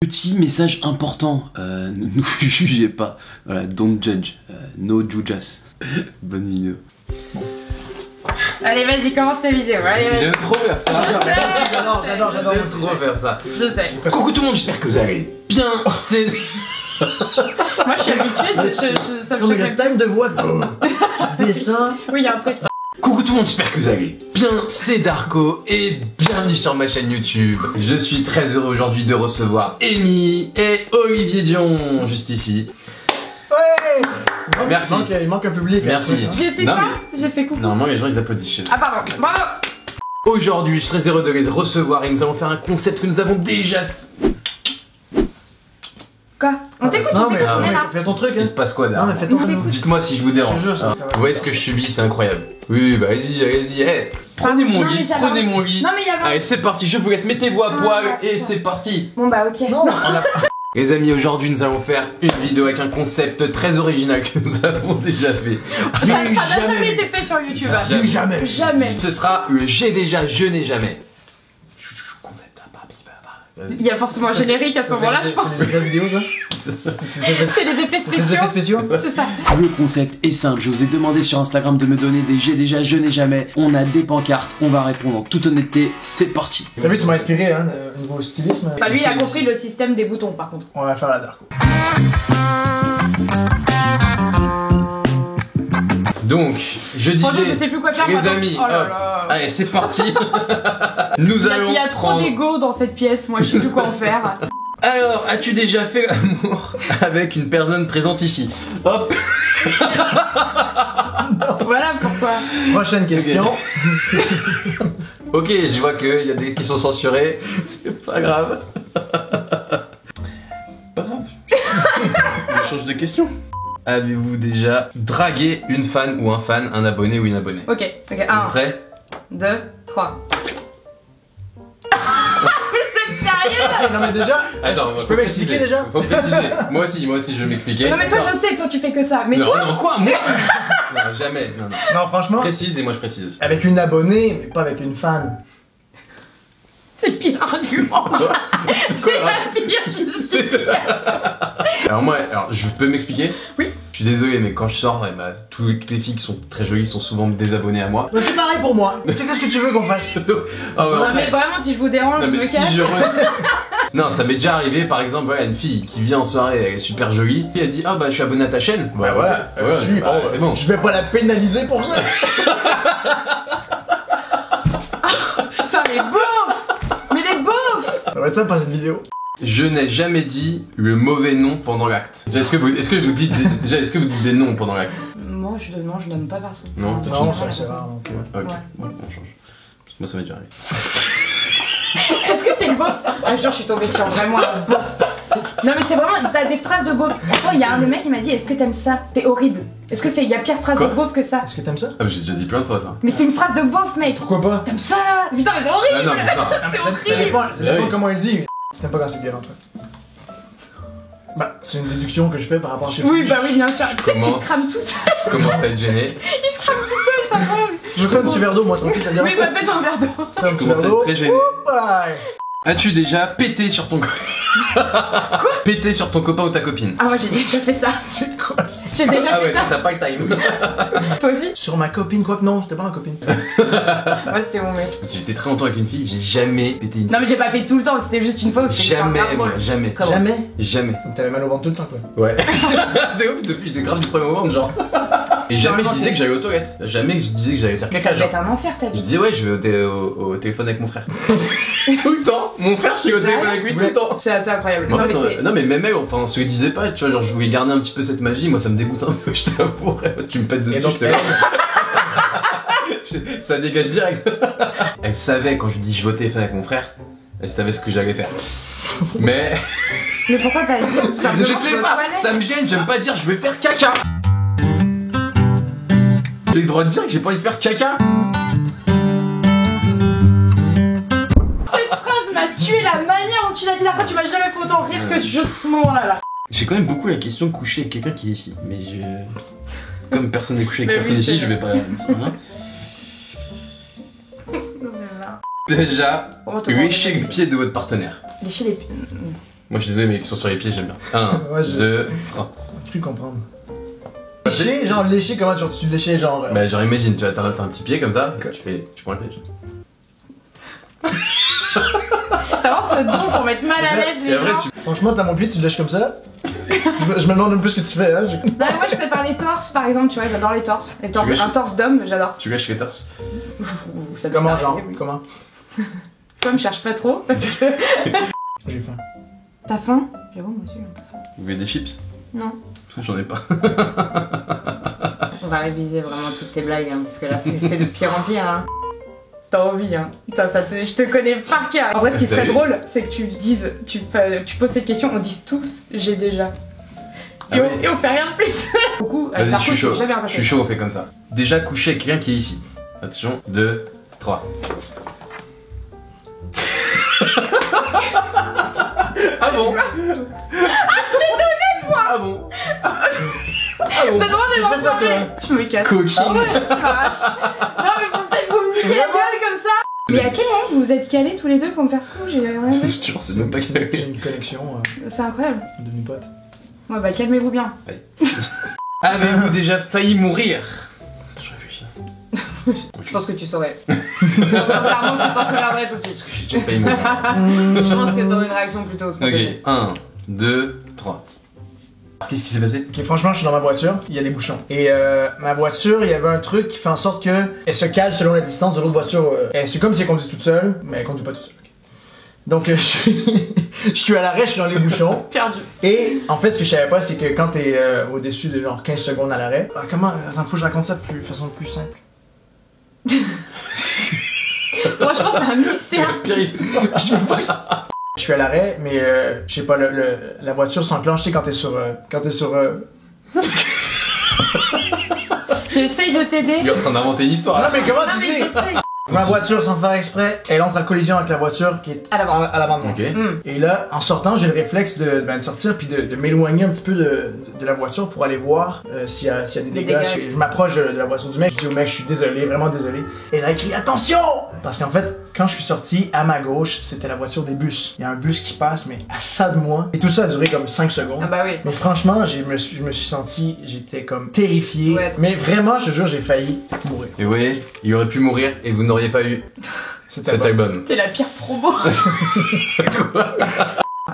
Petit message important, ne nous jugez pas, voilà, don't judge, no jujas. Bonne vidéo. Bon. Allez, vas-y, commence ta vidéo. J'aime trop faire ça. J'adore J'aime trop faire ça. Je sais. Coucou tout le monde, j'espère que vous allez bien. C'est. Moi, je suis habituée, ça me Non mais choque. le time de voix, dessin. Oui, il y a un truc. Coucou tout le monde, j'espère que vous allez bien. C'est Darko et bienvenue sur ma chaîne YouTube. Je suis très heureux aujourd'hui de recevoir Amy et Olivier Dion, juste ici. Ouais. Merci. Il manque un public. Merci. J'ai fait Non, ça, j'ai fait coucou. Normalement, les gens ils applaudissent chez eux. Ah, pardon, bravo. Aujourd'hui, je suis très heureux de les recevoir et nous allons faire un concept que nous avons déjà fait. Quoi? On t'écoute, Non on mais, t'écoute, on est là. fais ton truc. Il se passe quoi là? Non mais fais ton On truc. t'écoute. Dites-moi si je vous dérange. Je te jure, ça va. Vous voyez ce que je subis, c'est incroyable. Oui, bah allez-y, allez-y. Eh, prenez mon Non, mais lit, j'avais prenez envie- mon lit. Non, mais il y avait. Allez, c'est parti, je vous laisse, mettez-vous à Ah, poil et putain. c'est parti. Bon, bah, ok. Non, Les amis, aujourd'hui nous allons faire une vidéo avec un concept très original que nous avons déjà fait. Ça n'a jamais été fait sur YouTube. Jamais. jamais. Jamais. Ce sera le j'ai déjà, je n'ai jamais. Concept. Il y a forcément un générique à ce moment-là, je pense. C'est des vraies vidéos ça. C'est des effets C'est des spéciaux. effets spéciaux. C'est ça. Le concept est simple, je vous ai demandé sur Instagram de me donner des j'ai déjà, je n'ai jamais. On a des pancartes, on va répondre en toute honnêteté, c'est parti. T'as vu, tu m'as inspiré hein, au niveau stylisme. Enfin, lui, il a compris le système des boutons, par contre. On va faire la Darko. Donc, je disais, Franchement, je sais plus quoi faire. les moi, amis, oh là hop. là. Allez, c'est parti. Nous allons Il y a trop prendre- d'ego dans cette pièce, moi, je sais plus quoi en faire. Alors, as-tu déjà fait l'amour avec une personne présente ici? Hop. Voilà pourquoi. Prochaine question. Ok, je vois qu'il y a des qui sont censurés. C'est pas grave. Pas grave. On change de question. Avez-vous déjà dragué une fan ou un fan, un abonné ou une abonnée? Ok, 1, Prêt? 2, 3. Mais c'est sérieux? Non mais déjà, Attends, je peux m'expliquer déjà. Faut préciser. Moi aussi, je vais m'expliquer. Non mais toi je sais, toi tu fais que ça. Mais non, toi non, quoi, moi? Non, jamais. Non, non. Non franchement, Précise et moi je précise aussi. avec une abonnée, mais pas avec une fan. c'est le pire argument. C'est C'est quoi, la pire justification. Alors moi, je peux m'expliquer? Oui. Je suis désolé, mais quand je sors, eh ben, toutes les filles qui sont très jolies sont souvent désabonnées à moi. Bah, c'est pareil pour moi. Tu sais, qu'est-ce que tu veux qu'on fasse? Ah ouais, Non ouais. mais vraiment si je vous dérange, Non je mais me si casse. je Non, ça m'est déjà arrivé par exemple, voilà, une fille qui vient en soirée, elle est super jolie, puis elle dit ah bah je suis abonné à ta chaîne. Bah voilà, ouais, suis, bah, bon, c'est bon. Je vais pas la pénaliser pour ça. Putain mais beauf. Mais les beaufs. Ça va être sympa cette vidéo. Je n'ai jamais dit le mauvais nom pendant l'acte. Déjà, est-ce que vous dites des noms pendant l'acte? Moi je donne pas personne. Non, toi, Non, tu- ça c'est rare donc. Ok, Ouais. bon, on change. Parce que moi ça m'est déjà arrivé. Est-ce que t'es le beauf? Un jour je suis tombée sur vraiment un beauf. Non mais c'est vraiment, t'as des phrases de beauf. Attends, il y a le mec qui m'a dit est-ce que t'aimes ça? T'es horrible. Est-ce que c'est, y a pire phrase Quoi de beauf que ça? Est-ce que t'aimes ça? Ah, j'ai déjà dit plein de fois ça. Mais c'est une phrase de beauf mec. Pourquoi pas? T'aimes ça? Putain mais c'est horrible. Ah non, mais non. C'est Ça horrible. dépend, Ah oui. comment il dit. T'aimes pas quand c'est violent toi? Bah, c'est une déduction que je fais par rapport à ce que Oui bah oui bien sûr. Tu sais que tu te Commence. crames tout seul. Je commence à être gêné. Il se crame tout seul, ça va. Je me fais un petit verre d'eau moi tranquille, ça te Oui dérange bah fais-toi un verre d'eau. pas? Un petit commence à verre être d'eau. très gêné. Ouais. As-tu déjà pété sur ton pété sur ton copain ou ta copine? Ah moi j'ai déjà fait ça. C'est quoi ça? J'ai déjà Ah fait ouais, ça. t'as pas le time. Toi aussi? Sur ma copine, quoique non, c'était pas ma copine. Moi c'était mon mec. J'étais très longtemps avec une fille, j'ai jamais pété une. Non mais j'ai pas fait tout le temps, c'était juste une fois où c'était Jamais, grave moi, drôle. jamais. Très bon. Jamais. Jamais. Donc t'avais mal au ventre tout le temps quoi. Ouais. De ouf, depuis j'étais grave du premier moment, genre. Et jamais je disais que j'allais aux toilettes. Jamais je disais que j'allais faire Ça caca, devait genre. être un enfer ta Je vie. disais ouais, je vais au téléphone avec mon frère. Tout le temps. Mon frère, je suis au C'est téléphone vrai avec lui Tu tout le temps. C'est assez incroyable. Mais en Non, fait, mais c'est- non mais même elle, enfin on se le disait pas, tu vois, genre je voulais garder un petit peu cette magie, moi ça me dégoûte un peu, je t'avoue, tu me pètes dessus, Et donc, je te ça dégage direct. Elle savait quand je dis je vais au téléphone avec mon frère, elle savait ce que j'allais faire. Mais Mais pourquoi pas le dire tout simplement? je tu sais vas aux pas, toilettes. ça me gêne, j'aime pas dire je vais faire caca. J'ai le droit de dire que j'ai pas envie de faire caca. Cette phrase m'a tué la manière dont tu l'as dit. Après tu m'as jamais fait autant rire que ce moment-là là. J'ai quand même beaucoup la question de coucher avec quelqu'un qui est ici, mais je... Comme personne n'est couché avec Mais personne oui, ici, c'est je vais pas... hein. Déjà, Comment te lécher rendre les pieds de votre partenaire. Lécher les pieds. Moi je suis désolé, mais les questions sur les pieds, j'aime bien. 1, Ouais, 2, 3. J'ai cru comprendre. Lécher, genre lécher, comment genre tu léchais genre. Bah, genre, imagine, tu vois, t'as un petit pied comme ça, tu prends le pied. T'as vraiment ce don pour mettre mal à l'aise Et les après, gens. tu. Franchement, t'as mon pied, tu le lèches comme ça. Je me demande un peu ce que tu fais, hein. Non, mais moi je préfère les torses par exemple, tu vois, j'adore les torses. Les torses, Tu gâches- un torse d'homme, j'adore. Tu lâches les torses. Ça peut Comment arriver, genre oui. Comment Comme je cherche pas trop. Parce que... J'ai faim. T'as faim? J'avoue, moi aussi j'ai un peu faim. Vous voulez des chips? Non. J'en ai pas. On va réviser vraiment toutes tes blagues, hein, parce que là c'est de pire en pire. Hein. T'as envie, hein. Putain, je te connais par cœur. En vrai, ce qui serait drôle, c'est que tu dises, tu poses cette question, on dise tous j'ai déjà. Ah Et, oui. on fait rien de plus. Beaucoup, Vas-y, je suis chaud. jamais Je suis chaud, on fait comme ça. Déjà couché avec quelqu'un qui est ici. Attention, 2, 3. Ah bon? Ah bon? Ça demande des fais ça, parler. Je me casse. Coaching. Ah ouais, tu m'arraches. Non, mais pour peut-être vous me niquer la gueule comme ça. Mais à quel moment vous vous êtes calés tous les deux pour me faire ce coup? J'ai rien vu. Je pensais même pas qu'il J'ai avait. une connexion C'est incroyable. de mes potes. Ouais, bah calmez-vous bien. Avez-vous déjà failli mourir? Je réfléchis. Je pense que tu saurais. Sincèrement, tu t'en souviendrais tout de suite. J'ai déjà failli mourir. Je pense que t'aurais une réaction plutôt spontanée. Ok, 1, 2, 3. Qu'est-ce qui s'est passé? Ok, franchement, je suis dans ma voiture, il y a des bouchons. Et ma voiture, il y avait un truc qui fait en sorte que elle se cale selon la distance de l'autre voiture. C'est comme si elle conduit toute seule, mais elle conduit pas toute seule. Ok. Donc, je suis à l'arrêt, je suis dans les bouchons. Perdu. Et en fait, ce que je savais pas, c'est que quand t'es au-dessus de genre 15 secondes à l'arrêt. Attends, faut que je raconte ça de façon plus simple. Franchement, c'est un mystère. pire histoire. Je veux pas que ça. Je suis à l'arrêt, mais je sais pas, la voiture s'enclenche, tu sais, quand t'es sur. J'essaye de t'aider. Il est en train d'inventer une histoire Non, là. mais comment Non, tu mais dis j'essaye. Ma voiture, sans faire exprès, elle entre en collision avec la voiture qui est À l'avant. à l'avant de moi. Ok. Et là, en sortant, j'ai le réflexe de sortir puis de m'éloigner un petit peu de la voiture pour aller voir s'il y a des dégâts. dégâts. Je m'approche de la voiture du mec, je dis au mec, je suis désolé, vraiment désolé. Et elle a écrit attention! Parce qu'en fait, quand je suis sorti, à ma gauche, c'était la voiture des bus. Il y a un bus qui passe, mais à ça de moi. Et tout ça a duré comme 5 secondes. Ah bah oui. Mais franchement, je me suis senti, j'étais comme terrifié. Ouais. Mais vraiment, je te jure, j'ai failli mourir. Et vous voyez, il aurait pu mourir et vous n'auriez pas eu C'était cet bon. album. C'est la pire promo.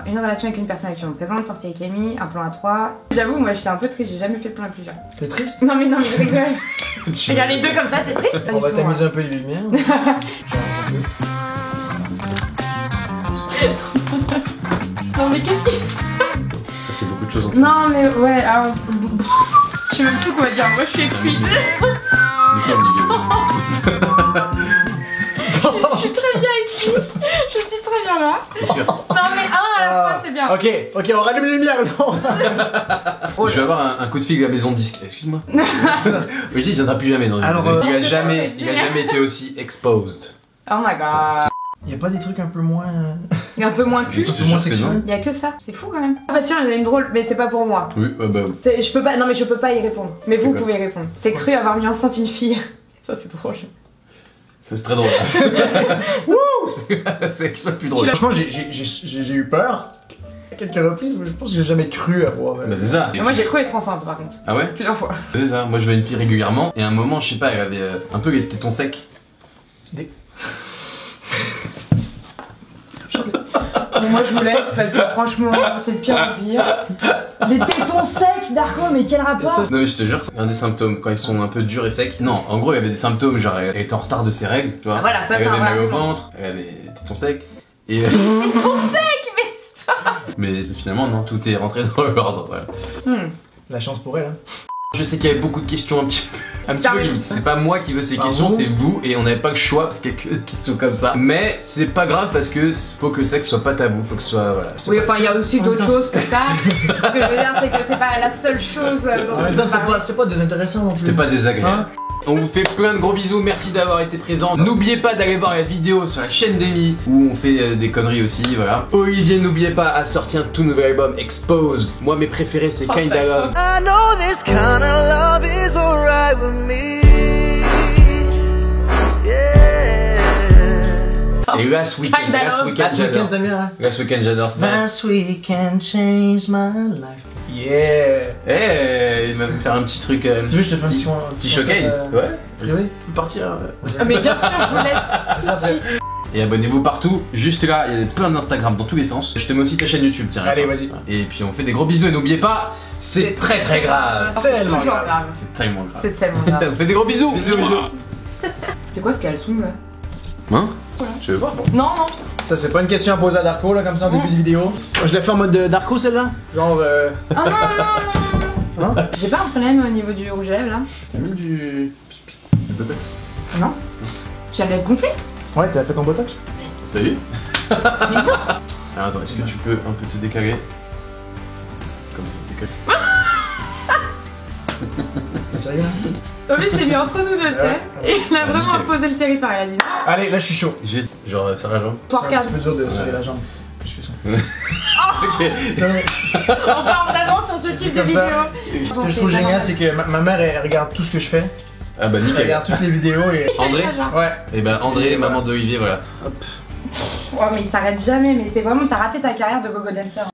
Une relation avec une personne avec qui on me présente, sortie avec Amy, un plan à 3. J'avoue, moi j'étais un peu triste, j'ai jamais fait de plan à plusieurs. T'es triste? Non mais je rigole. Tu- Regarde les deux comme ça, c'est triste. Pas On du va tout, moi. tamiser un peu les lumières. Genre, un peu. Non mais qu'est-ce qu'il... C'est beaucoup de choses en tout. Non mais ouais, alors... Je sais même plus quoi dire, moi je suis épuisée. Je suis très bien ici. Je suis très bien là. Bien sûr. Non mais un à la fois c'est bien. Ok, on rallume les lumières là. Je vais avoir un coup de fil de la maison de disque. Excuse-moi. Oui, il viendra plus jamais dans une Alors, maison. Il a c'est jamais ça. été aussi exposed. Oh my god. Y a pas des trucs un peu moins. Il y a un peu moins cul. Je te moins jure que sexuel. non. Il y a que ça, c'est fou quand même. Ah bah tiens, il y en a une drôle, mais c'est pas pour moi. Oui, bah. Je peux pas, non mais je peux pas y répondre. Mais C'est vous quoi pouvez y répondre. C'est cru avoir mis enceinte une fille. Ça c'est drôle. Ça c'est très drôle. Wouh! C'est le plus drôle. Franchement, j'ai eu peur à quelques reprises, mais je pense que j'ai jamais cru avoir. Bah c'est ça. Et moi j'ai cru être enceinte par contre. Ah ouais? Plusieurs fois. C'est ça. Moi je vois une fille régulièrement et à un moment, je sais pas, elle avait un peu les tétons secs. Bon, moi je vous laisse parce que franchement c'est le pire pire. Les tétons secs, Darko, mais quel rapport? Non mais je te jure, c'est un des symptômes quand ils sont un peu durs et secs. Non, en gros, il y avait des symptômes, genre elle était en retard de ses règles, tu vois. Ah, voilà, ça, elle c'est avait un mal au vrai ventre, elle avait des tétons secs. Et Tétons secs, mais stop. mais finalement non, tout est rentré dans l'ordre. Voilà. La chance pour elle. Hein. Je sais qu'il y avait beaucoup de questions un petit peu Carrément. limite. C'est pas moi qui veux ces Pardon. questions, c'est vous et on n'avait pas le choix parce qu'il y a que des questions comme ça. Mais c'est pas grave parce que faut que le sexe soit pas tabou, faut que ce soit voilà. Oui, enfin il y a aussi d'autres choses que ça. Ce que je veux dire c'est que c'est pas la seule chose dont En on même peut temps, parler. c'était pas désintéressant non plus. C'était pas désagréable. Hein? On vous fait plein de gros bisous, merci d'avoir été présents. N'oubliez pas d'aller voir la vidéo sur la chaîne d'Amy où on fait des conneries aussi, voilà. Olivier, n'oubliez pas, a sorti un tout nouvel album, Exposed. Moi, mes préférés, c'est Kinda Love. I know this kind of love is alright with me. Yeah. Et Last Weekend, Kinda Last Love. Weekend, Last Weekend, j'adore. t'aimes bien, hein? Last Weekend, j'adore. c'est pas- Last weekend changed my life. Yeah! Eh, il va me faire un petit truc. Si tu veux, je te fais un petit, petit showcase. Ouais. Privé? On peut partir. Ah, mais bien sûr, je vous laisse. Ça fait. Et abonnez-vous partout. Juste là, il y a plein d'Instagram dans tous les sens. Je te mets aussi ta chaîne YouTube, tiens. Allez, vas-y. Et puis on fait des gros bisous et n'oubliez pas, c'est très très grave. Tellement Toujours grave. C'est tellement grave. C'est tellement grave. On fait des gros bisous. C'est quoi ce caleçon là? Hein Voilà. Tu veux voir? Non, non. Ça, c'est pas une question à poser à Darko, là, comme ça, en début de vidéo. Je l'ai fait en mode Darko, celle-là? Genre, Ah non, non, non, non. Hein? J'ai pas un problème au niveau du rouge à lèvres là? T'as mis du botox? Non. J'allais gonfler. Ouais, t'as fait ton botox? T'as vu? Alors attends, est-ce que tu peux un peu te décaler? Comme ça, décale. Sérieux? Tommy s'est mis entre nous deux, tu sais. Et il a vraiment nickel. imposé le territoire. Il a dit Allez, là, je suis chaud. J'ai genre serre la jambe. C'est un Podcast. petit peu dur de serrer Ouais. la jambe. Je fais ça. Ok. Non, mais On part vraiment sur ce type de comme ça. vidéo. Ce que je trouve génial, c'est que ma mère, elle regarde tout ce que je fais. Ah bah Elle nickel. regarde toutes les vidéos et. André? Ouais. Et bah André, maman d'Olivier, voilà. Oh, mais il s'arrête jamais. Mais c'est vraiment, t'as raté ta carrière de gogo dancer.